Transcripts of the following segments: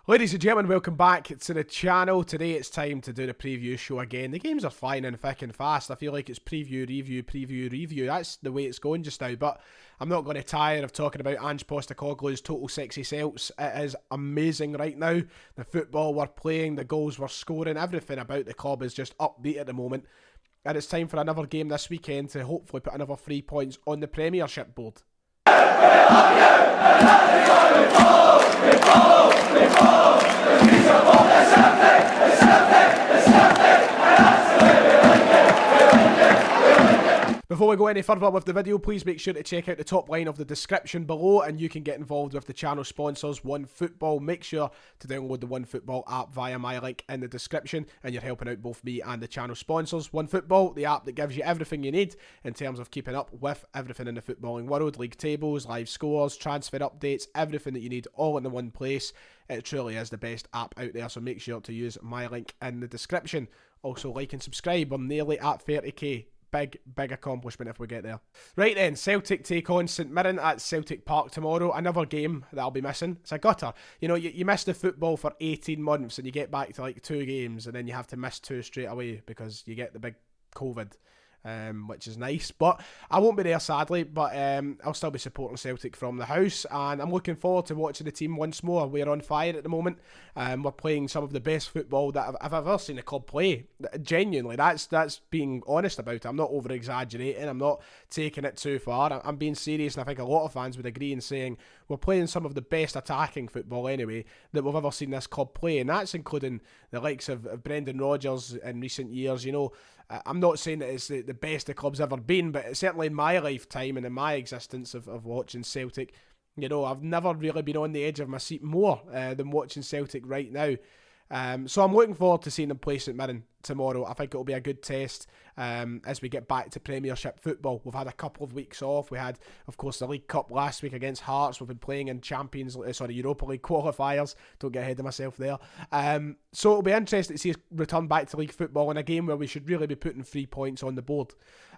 Ladies and gentlemen, welcome back to the channel. Today it's time to do the preview show again. The games are flying in thick and fast. I feel like it's preview, review. That's the way it's going just now, but I'm not going to tire of talking about Ange Postecoglou's total sexy Celts. It is amazing right now. The football we're playing, the goals we're scoring, everything about the club is just upbeat at the moment. And it's time for another game this weekend to hopefully put another 3 points on the Premiership board. Before we go any further with the video, please make sure to check out the top line of the description below and you can get involved with the channel sponsors OneFootball. Make sure to download the OneFootball app via my link in the description and you're helping out both me and the channel sponsors. OneFootball, the app that gives you everything you need in terms of keeping up with everything in the footballing world, league tables, live scores, transfer updates, everything that you need all in the one place. It truly is the best app out there, so make sure to use my link in the description. Also like and subscribe, we're nearly at 30k. Big accomplishment if we get there. Right then, Celtic take on St Mirren at Celtic Park tomorrow. Another game that I'll be missing. It's a gutter. You know, you miss the football for 18 months and you get back to like 2 games and then you have to miss 2 straight away because you get the big COVID. Which is nice, but I won't be there sadly, but I'll still be supporting Celtic from the house, and I'm looking forward to watching the team once more. We're on fire at the moment. We're playing some of the best football that I've ever seen the club play. Genuinely, that's being honest about it. I'm not over exaggerating. I'm not taking it too far. I'm being serious, and I think a lot of fans would agree in saying we're playing some of the best attacking football anyway that we've ever seen this club play, and that's including the likes of Brendan Rodgers in recent years. You know, I'm not saying that it's the best the club's ever been, but certainly in my lifetime and in my existence of watching Celtic, you know, I've never really been on the edge of my seat more than watching Celtic right now. So I'm looking forward to seeing them play St Mirren tomorrow. I think it'll be a good test as we get back to Premiership football. We've had a couple of weeks off. We had, of course, the League Cup last week against Hearts. We've been playing in Europa League qualifiers. Don't get ahead of myself there. So it'll be interesting to see us return back to league football in a game where we should really be putting 3 points on the board.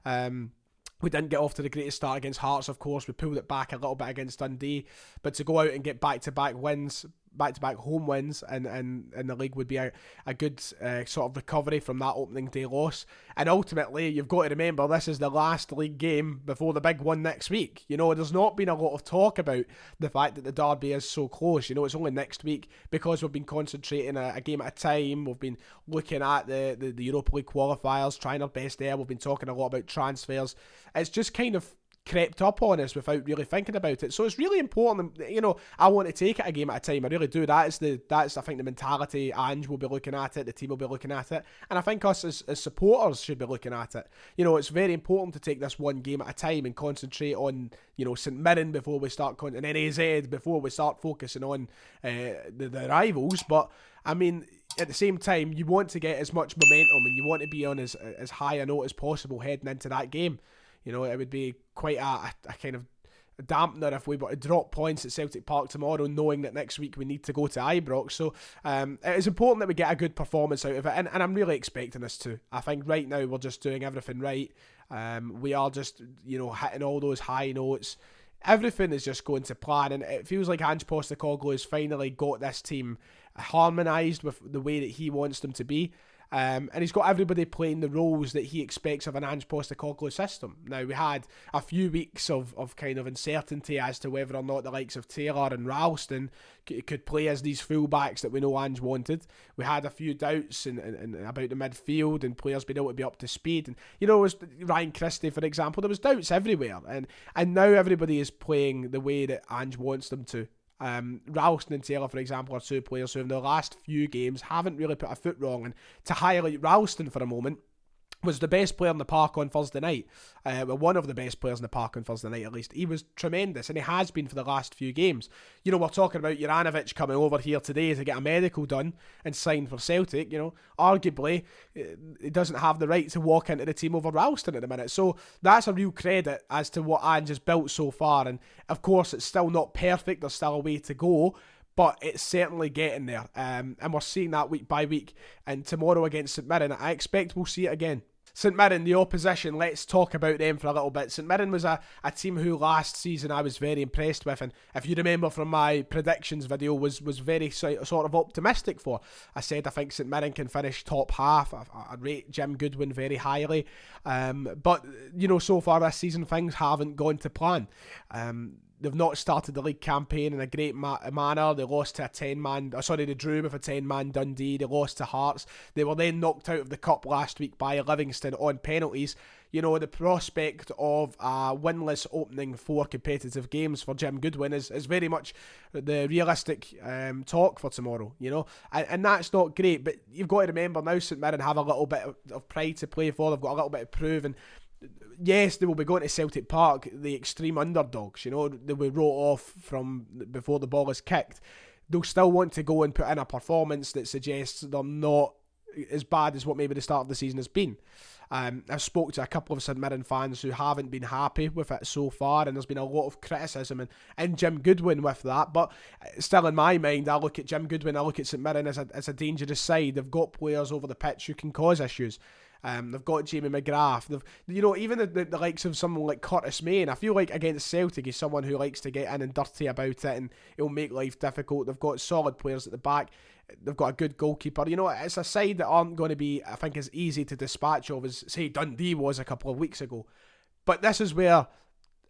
We didn't get off to the greatest start against Hearts, of course. We pulled it back a little bit against Dundee. But to go out and get back-to-back wins, back-to-back home wins in the league would be a good sort of recovery from that opening day loss. And ultimately, you've got to remember, this is the last league game before the big one next week. You know, there's not been a lot of talk about the fact that the derby is so close. You know, it's only next week because we've been concentrating a game at a time. We've been looking at the Europa League qualifiers, trying our best there. We've been talking a lot about transfers. It's just kind of crept up on us without really thinking about it. So it's really important, you know, I want to take it a game at a time. I really do. That's I think the mentality Ange will be looking at it, the team will be looking at it, and I think us as supporters should be looking at it. You know, it's very important to take this one game at a time and concentrate on, you know, St Mirren before we start, and then AZ before we start focusing on the rivals. But I mean, at the same time, you want to get as much momentum and you want to be on as high a note as possible heading into that game. You know, it would be quite a kind of dampener if we were to drop points at Celtic Park tomorrow, knowing that next week we need to go to Ibrox. So it is important that we get a good performance out of it, and I'm really expecting us to. I think right now we're just doing everything right. We are just, you know, hitting all those high notes. Everything is just going to plan, and it feels like Ange Postecoglou has finally got this team harmonised with the way that he wants them to be. And he's got everybody playing the roles that he expects of an Ange Postecoglou system. Now, we had a few weeks of kind of uncertainty as to whether or not the likes of Taylor and Ralston could play as these fullbacks that we know Ange wanted. We had a few doubts in about the midfield and players being able to be up to speed. And, you know, it was Ryan Christie, for example. There was doubts everywhere. And now everybody is playing the way that Ange wants them to. Ralston and Taylor, for example, are two players who in the last few games haven't really put a foot wrong. And to highlight Ralston for a moment, was the best player in the park on Thursday night. Well, one of the best players in the park on Thursday night, at least. He was tremendous, and he has been for the last few games. You know, we're talking about Juranovic coming over here today to get a medical done and sign for Celtic. You know, arguably, he doesn't have the right to walk into the team over Ralston at the minute. So that's a real credit as to what Ange has built so far. And of course, it's still not perfect. There's still a way to go. But it's certainly getting there. And we're seeing that week by week. And tomorrow against St Mirren, I expect we'll see it again. St Mirren, the opposition, let's talk about them for a little bit. St Mirren was a team who last season I was very impressed with, and if you remember from my predictions video, was very sort of optimistic for. I said I think St Mirren can finish top half. I rate Jim Goodwin very highly, but so far this season things haven't gone to plan. They've not started the league campaign in a great manner. They lost to they drew with a 10-man Dundee. They lost to Hearts. They were then knocked out of the cup last week by Livingston on penalties. The prospect of a winless opening 4 competitive games for Jim Goodwin is very much the realistic talk for tomorrow, and that's not great. But you've got to remember now St Mirren have a little bit of pride to play for. They've got a little bit of prove, and yes, they will be going to Celtic Park, the extreme underdogs, they will roll off from before the ball is kicked. They'll still want to go and put in a performance that suggests they're not as bad as what maybe the start of the season has been. I've spoke to a couple of St Mirren fans who haven't been happy with it so far, and there's been a lot of criticism and Jim Goodwin with that. But still, in my mind, I look at Jim Goodwin, I look at St Mirren as a dangerous side. They've got players over the pitch who can cause issues. They've got Jamie McGrath. Even the likes of someone like Curtis Main. I feel like against Celtic, he's someone who likes to get in and dirty about it, and it'll make life difficult. They've got solid players at the back. They've got a good goalkeeper. It's a side that aren't going to be, I think, as easy to dispatch of as, say, Dundee was a couple of weeks ago. But this is where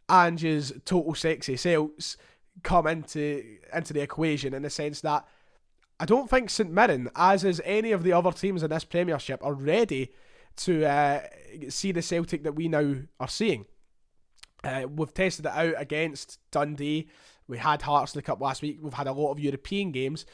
Ange's total sexy Celts come into the equation, in the sense that I don't think St Mirren, as is any of the other teams in this Premiership, are ready to see the Celtic that we now are seeing. We've tested it out against Dundee. We had Hearts in the Cup last week. We've had a lot of European games.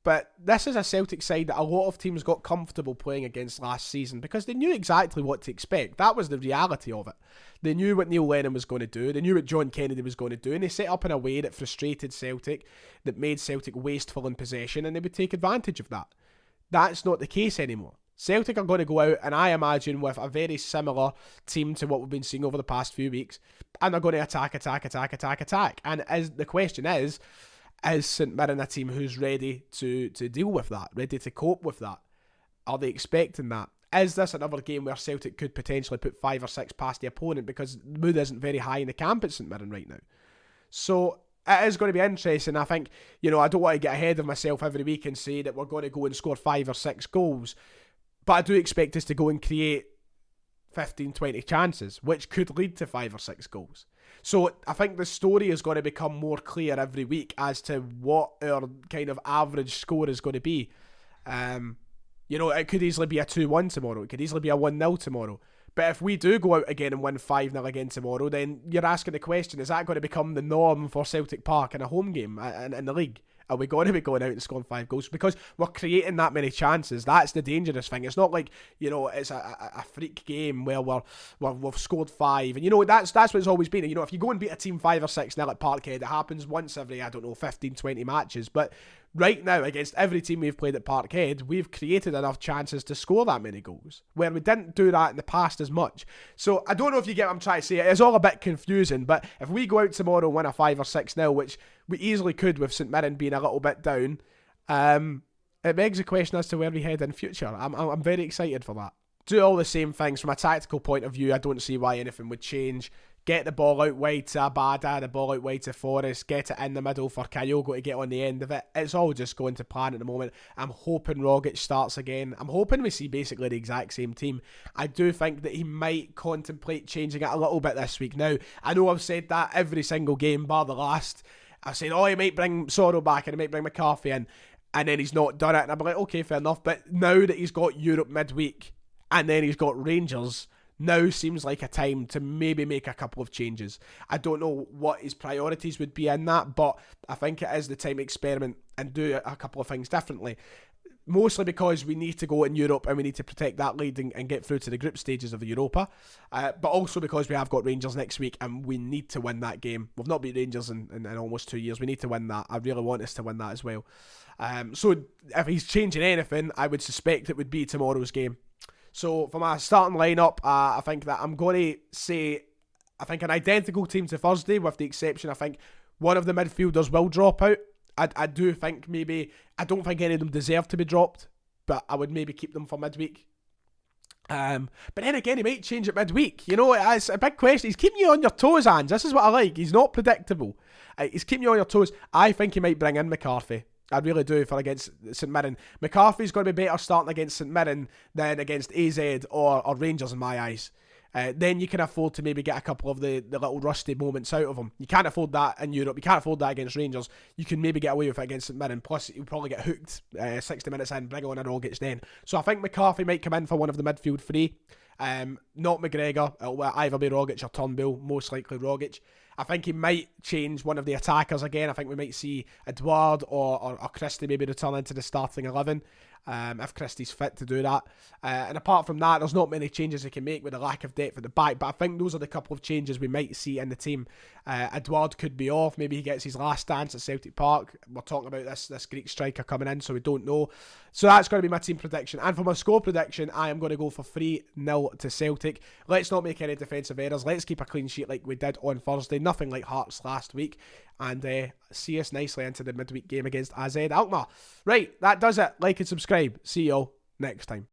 But this is a Celtic side that a lot of teams got comfortable playing against last season because they knew exactly what to expect. That was the reality of it. They knew what Neil Lennon was going to do. They knew what John Kennedy was going to do. And they set up in a way that frustrated Celtic, that made Celtic wasteful in possession, and they would take advantage of that. That's not the case anymore. Celtic are going to go out, and I imagine with a very similar team to what we've been seeing over the past few weeks, and they're going to attack. And as the question is St Mirren a team who's ready to deal with that, ready to cope with that? Are they expecting that? Is this another game where Celtic could potentially put 5 or 6 past the opponent, because the mood isn't very high in the camp at St Mirren right now? So it is going to be interesting. I think, I don't want to get ahead of myself every week and say that we're going to go and score 5 or 6 goals, but I do expect us to go and create 15, 20 chances, which could lead to 5 or 6 goals. So I think the story is going to become more clear every week as to what our kind of average score is going to be. It could easily be a 2-1 tomorrow. It could easily be a 1-0 tomorrow. But if we do go out again and win 5-0 again tomorrow, then you're asking the question, is that going to become the norm for Celtic Park in a home game in the league? Are we going to be going out and scoring 5 goals? Because we're creating that many chances. That's the dangerous thing. It's not like, it's a freak game where we've scored 5. And, that's what it's always been. If you go and beat a team 5 or 6-0 at Parkhead, it happens once every, 15, 20 matches. But right now, against every team we've played at Parkhead, we've created enough chances to score that many goals, where we didn't do that in the past as much. So I don't know if you get what I'm trying to say. It's all a bit confusing, but if we go out tomorrow and win a 5 or 6-0, which we easily could with St Mirren being a little bit down, it begs the question as to where we head in future. I'm very excited for that. Do all the same things from a tactical point of view. I don't see why anything would change. Get the ball out wide to Abada, the ball out wide to Forrest, get it in the middle for Kyogo to get on the end of it. It's all just going to plan at the moment. I'm hoping Rogic starts again. I'm hoping we see basically the exact same team. I do think that he might contemplate changing it a little bit this week. Now, I know I've said that every single game bar the last. I've said, he might bring Sorrow back and he might bring McCarthy in, and then he's not done it. And I'm like, okay, fair enough. But now that he's got Europe midweek and then he's got Rangers, now seems like a time to maybe make a couple of changes. I don't know what his priorities would be in that, but I think it is the time to experiment and do a couple of things differently. Mostly because we need to go in Europe and we need to protect that lead and get through to the group stages of the Europa. But also because we have got Rangers next week and we need to win that game. We've not beat Rangers in almost 2 years. We need to win that. I really want us to win that as well. So if he's changing anything, I would suspect it would be tomorrow's game. So for my starting lineup, I think that I'm going to say, I think an identical team to Thursday, with the exception, I think one of the midfielders will drop out. I do think maybe, I don't think any of them deserve to be dropped, but I would maybe keep them for midweek. But then again, he might change it midweek. You know, it's a big question. He's keeping you on your toes, Ange. This is what I like. He's not predictable. He's keeping you on your toes. I think he might bring in McCarthy. I really do for against St Mirren. McCarthy's going to be better starting against St Mirren than against AZ or Rangers in my eyes. Then you can afford to maybe get a couple of the little rusty moments out of him. You can't afford that in Europe. You can't afford that against Rangers. You can maybe get away with it against St Mirren. Plus, you'll probably get hooked 60 minutes in, bring on a Rogic then. So I think McCarthy might come in for one of the midfield three. Not McGregor. It'll either be Rogic or Turnbull. Most likely Rogic. I think he might change one of the attackers again. I think we might see Edouard or Christie maybe return into the starting 11. If Christie's fit to do that. And apart from that, there's not many changes he can make with the lack of depth at the back, but I think those are the couple of changes we might see in the team. Edouard could be off, maybe he gets his last dance at Celtic Park. We're talking about this Greek striker coming in, so we don't know. So that's going to be my team prediction. And for my score prediction, I am going to go for 3-0 to Celtic. Let's not make any defensive errors. Let's keep a clean sheet like we did on Thursday. Nothing like Hearts last week. And see us nicely into the midweek game against AZ Alkmaar. Right, that does it. Like and subscribe. See you all next time.